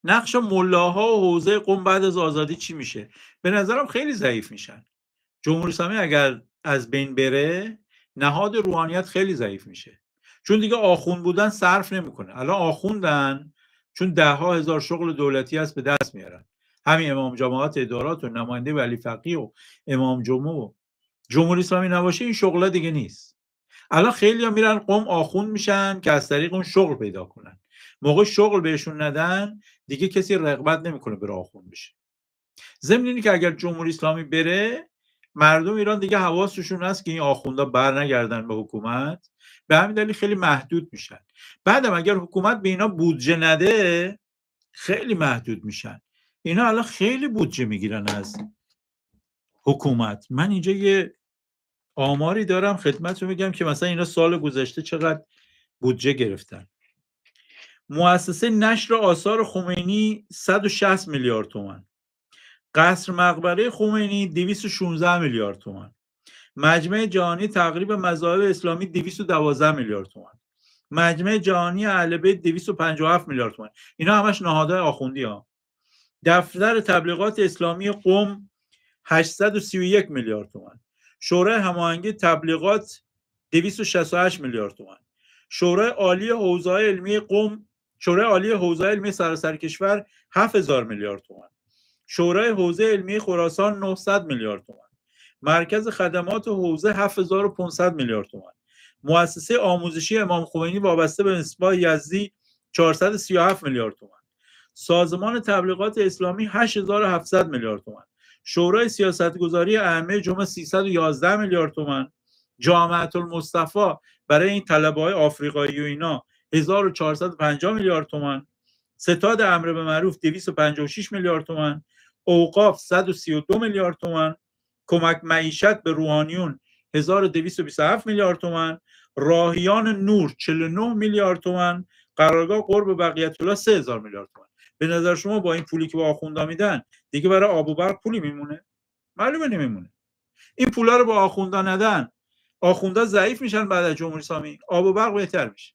نقش ملاها و حوزه قم بعد از آزادی چی میشه؟ به نظرم خیلی ضعیف میشن. جمهوری اسلامی اگر از بین بره، نهاد روحانیت خیلی ضعیف میشه، چون دیگه آخوند بودن صرف نمیکنه. الان آخوندن چون ده ها هزار شغل دولتی هست به دست میارن. همین امام جماعت ادارات و نماینده ولی فقیه و امام جمعه و جمهوری اسلامی نباشه این شغلا دیگه نیست. الان خیلی ها میرن قم آخوند میشن که از طریق اون شغل پیدا کنن. موقع شغل بهشون ندن دیگه کسی رغبت نمیکنه بره آخوند بشه. ضمن اینه که اگر جمهوری اسلامی بره، مردم ایران دیگه حواسشون هست که این آخوندا برنگردن به حکومت، به همین دلیل خیلی محدود میشن. بعدم اگر حکومت به اینا بودجه نده خیلی محدود میشن. اینا الان خیلی بودجه میگیرن از حکومت. من اینجا یه آماری دارم خدمتتون میگم که مثلا اینا سال گذشته چقدر بودجه گرفتن. مؤسسه نشر آثار خمینی 160 میلیارد تومان، قصر مقبره خمینی 216 میلیارد تومان، مجمع جهانی تقریب مذاهب اسلامی 212 میلیارد تومان، مجمع جهانی اهل بیت 257 میلیارد تومان. اینا همش نهادهای آخوندی ها. دفتر تبلیغات اسلامی قم 831 میلیارد تومان، شورای هماهنگی تبلیغات 268 میلیارد تومان، شورای عالی حوزه‌های علمی قم، شورای عالی حوزه‌های علمی سراسر کشور 7000 میلیارد تومان، شورای حوزه علمی خراسان 900 میلیارد تومان، مرکز خدمات حوزه 7500 میلیارد تومان، مؤسسه آموزشی امام خمینی وابسته به مصباح یزدی 437 میلیارد تومان، سازمان تبلیغات اسلامی 8700 میلیارد تومان، شورای سیاستگذاری ائمه جمعه 311 میلیارد تومان، جامعه المصطفی برای این طلبه‌های آفریقایی و اینا 1450 میلیارد تومان، ستاد امر به معروف 256 میلیارد تومان، اوقاف 132 میلیارد تومان، کمک معیشت به روحانیون 1227 میلیارد تومان، راهیان نور 49 میلیارد تومان، قرارگاه قرب بقیت الله 3000 میلیارد تومان. به نظر شما با این پولی که با آخوندا میدن دیگه برای آب و برق پولی میمونه؟ معلومه نمیمونه. این پولا رو با آخوندا ندن، آخوندا ضعیف میشن، بعد از جمهوری اسلامی آب و برق بهتر میشه.